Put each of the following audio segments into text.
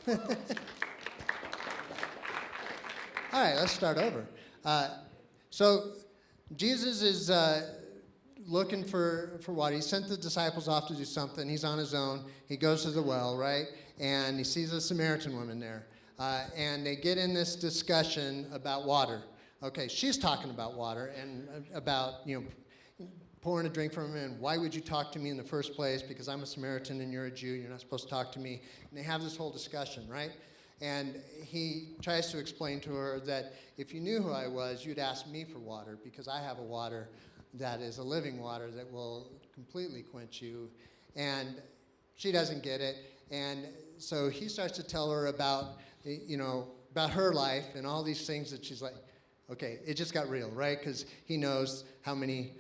All right, let's start over. So Jesus is looking for water. He sent the disciples off to do something. He's on his own. He goes to the well, right? And he sees a Samaritan woman there. And they get in this discussion about water. Okay, she's talking about water and about, pouring a drink from him, and why would you talk to me in the first place? Because I'm a Samaritan and you're a Jew. You're not supposed to talk to me. And they have this whole discussion, right? And he tries to explain to her that if you knew who I was, you'd ask me for water, because I have a water that is a living water that will completely quench you. And she doesn't get it. And so he starts to tell her about, about her life and all these things that she's like, okay, it just got real, right? Because he knows how many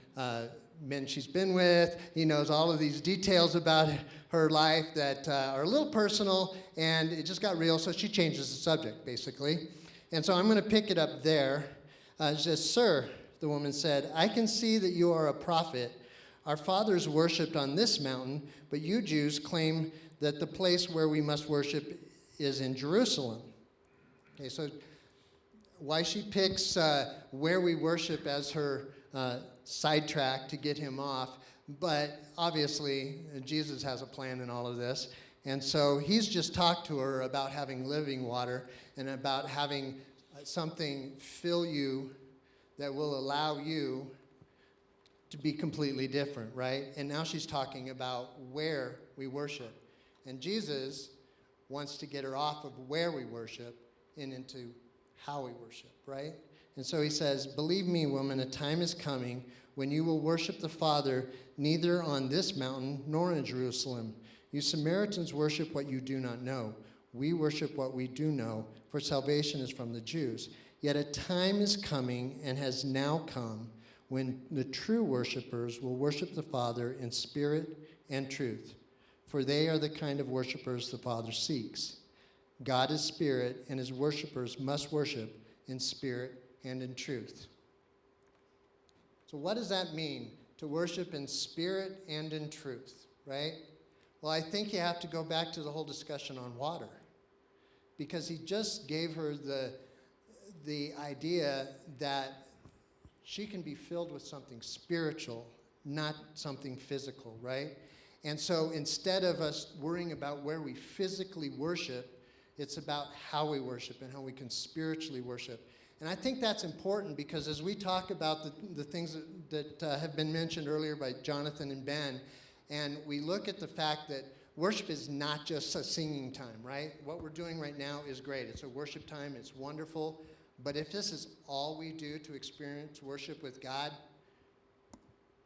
men she's been with. He knows all of these details about her life that are a little personal, and it just got real, so she changes the subject, basically. And so I'm going to pick it up there. She says, "Sir," the woman said, "I can see that you are a prophet. Our fathers worshipped on this mountain, but you Jews claim that the place where we must worship is in Jerusalem." Okay, so why she picks where we worship as her sidetrack to get him off, but obviously Jesus has a plan in all of this. And so he's just talked to her about having living water and about having something fill you that will allow you to be completely different, right? And now she's talking about where we worship. And Jesus wants to get her off of where we worship and into how we worship, right? And so he says, "Believe me, woman, a time is coming when you will worship the Father neither on this mountain nor in Jerusalem. You Samaritans worship what you do not know. We worship what we do know, for salvation is from the Jews. Yet a time is coming and has now come when the true worshipers will worship the Father in spirit and truth, for they are the kind of worshipers the Father seeks. God is spirit, and his worshipers must worship in spirit and in truth." So what does that mean, to worship in spirit and in truth, right? Well, I think you have to go back to the whole discussion on water, because he just gave her the idea that she can be filled with something spiritual, not something physical, right? And so instead of us worrying about where we physically worship, it's about how we worship and how we can spiritually worship. And I think that's important, because as we talk about the things that have been mentioned earlier by Jonathan and Ben, and we look at the fact that worship is not just a singing time, right? What we're doing right now is great. It's a worship time. It's wonderful. But if this is all we do to experience worship with God,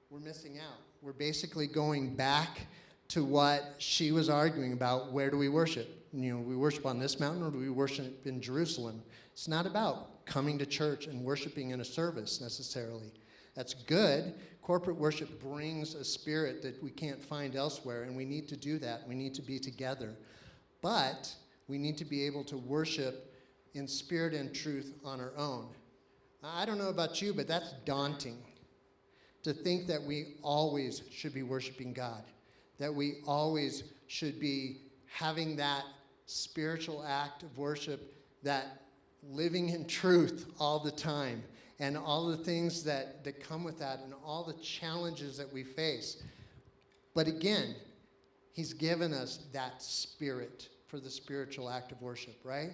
we're missing out. We're basically going back to what she was arguing about. Where do we worship? We worship on this mountain, or do we worship in Jerusalem? It's not about coming to church and worshiping in a service necessarily. That's good. Corporate worship brings a spirit that we can't find elsewhere, and we need to do that. We need to be together. But we need to be able to worship in spirit and truth on our own. I don't know about you, but that's daunting, to think that we always should be worshiping God, that we always should be having that spiritual act of worship, that living in truth all the time, and all the things that come with that, and all the challenges that we face. But again, he's given us that spirit for the spiritual act of worship, right?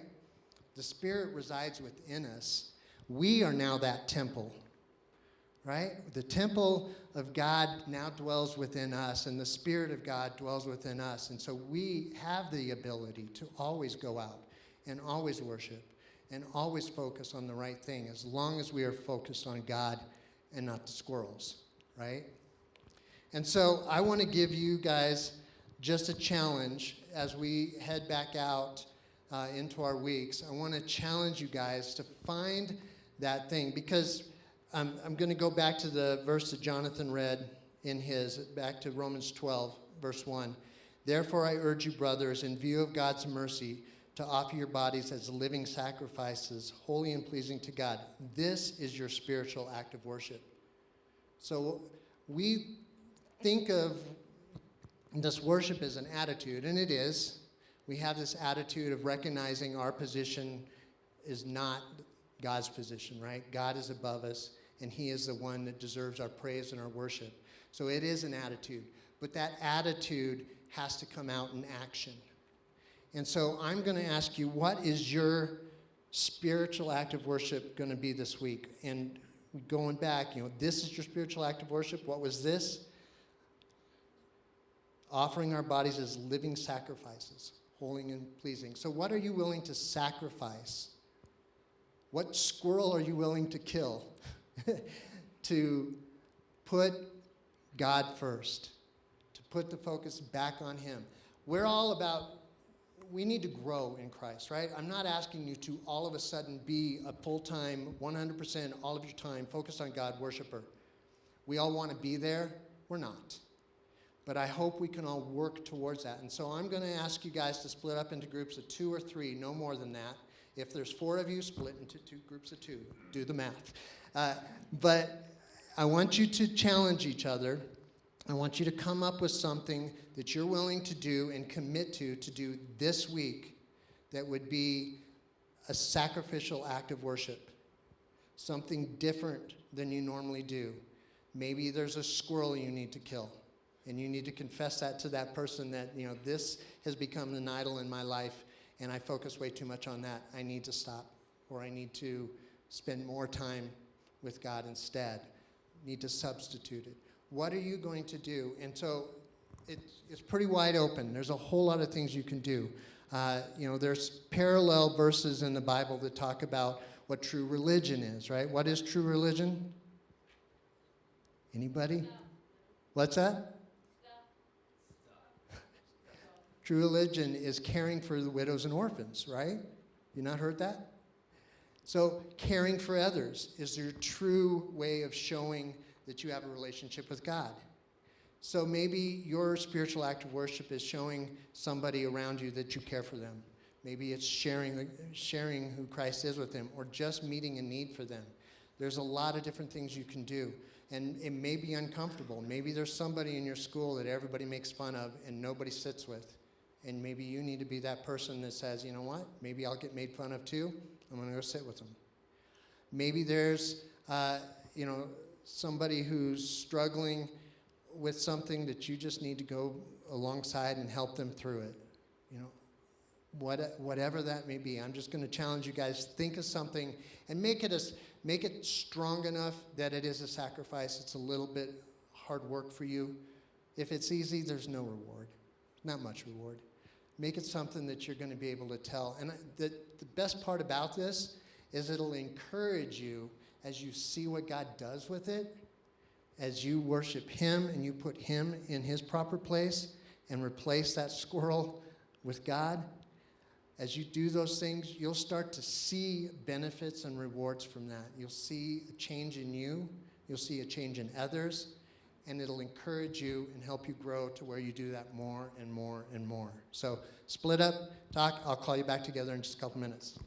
The Spirit resides within us. We are now that temple, right? The temple of God now dwells within us, and the Spirit of God dwells within us. And so we have the ability to always go out and always worship and always focus on the right thing, as long as we are focused on God and not the squirrels, right? And so I want to give you guys just a challenge as we head back out into our weeks. I want to challenge you guys to find that thing, because I'm going to go back to the verse that Jonathan read in his, back to Romans 12, verse 1. "Therefore I urge you, brothers, in view of God's mercy, to offer your bodies as living sacrifices, holy and pleasing to God. This is your spiritual act of worship." So we think of this worship as an attitude, and it is. We have this attitude of recognizing our position is not God's position, right? God is above us, and he is the one that deserves our praise and our worship. So it is an attitude, but that attitude has to come out in action. And so I'm going to ask you, what is your spiritual act of worship going to be this week? And going back, this is your spiritual act of worship. What was this? Offering our bodies as living sacrifices, holy and pleasing. So what are you willing to sacrifice? What squirrel are you willing to kill to put God first, to put the focus back on him? We're all about, we need to grow in Christ, right? I'm not asking you to all of a sudden be a full-time, 100% all of your time focused on God worshiper. We all want to be there. We're not. But I hope we can all work towards that. And so I'm going to ask you guys to split up into groups of 2 or 3, no more than that. If there's 4 of you, split into 2 groups of 2. Do the math. But I want you to challenge each other. I want you to come up with something that you're willing to do and commit to do this week that would be a sacrificial act of worship. Something different than you normally do. Maybe there's a squirrel you need to kill. And you need to confess that to that person that, this has become an idol in my life, and I focus way too much on that. I need to stop, or I need to spend more time with God instead. Need to substitute it. What are you going to do? And so it's pretty wide open. There's a whole lot of things you can do. There's parallel verses in the Bible that talk about what true religion is, right? What is true religion? Anybody? What's that? True religion is caring for the widows and orphans, right? You not heard that? So caring for others is your true way of showing that you have a relationship with God. So maybe your spiritual act of worship is showing somebody around you that you care for them. Maybe it's sharing who Christ is with them, or just meeting a need for them. There's a lot of different things you can do. And it may be uncomfortable. Maybe there's somebody in your school that everybody makes fun of and nobody sits with. And maybe you need to be that person that says, you know what, maybe I'll get made fun of too. I'm going to go sit with them. Maybe there's, somebody who's struggling with something that you just need to go alongside and help them through it. Whatever that may be. I'm just going to challenge you guys, think of something and make it strong enough that it is a sacrifice. It's a little bit hard work for you. If it's easy, there's no reward. Not much reward. Make it something that you're going to be able to tell. And the best part about this is it'll encourage you as you see what God does with it, as you worship him and you put him in his proper place and replace that squirrel with God. As you do those things, you'll start to see benefits and rewards from that. You'll see a change in you. You'll see a change in others. And it'll encourage you and help you grow to where you do that more and more and more. So split up, talk. I'll call you back together in just a couple minutes.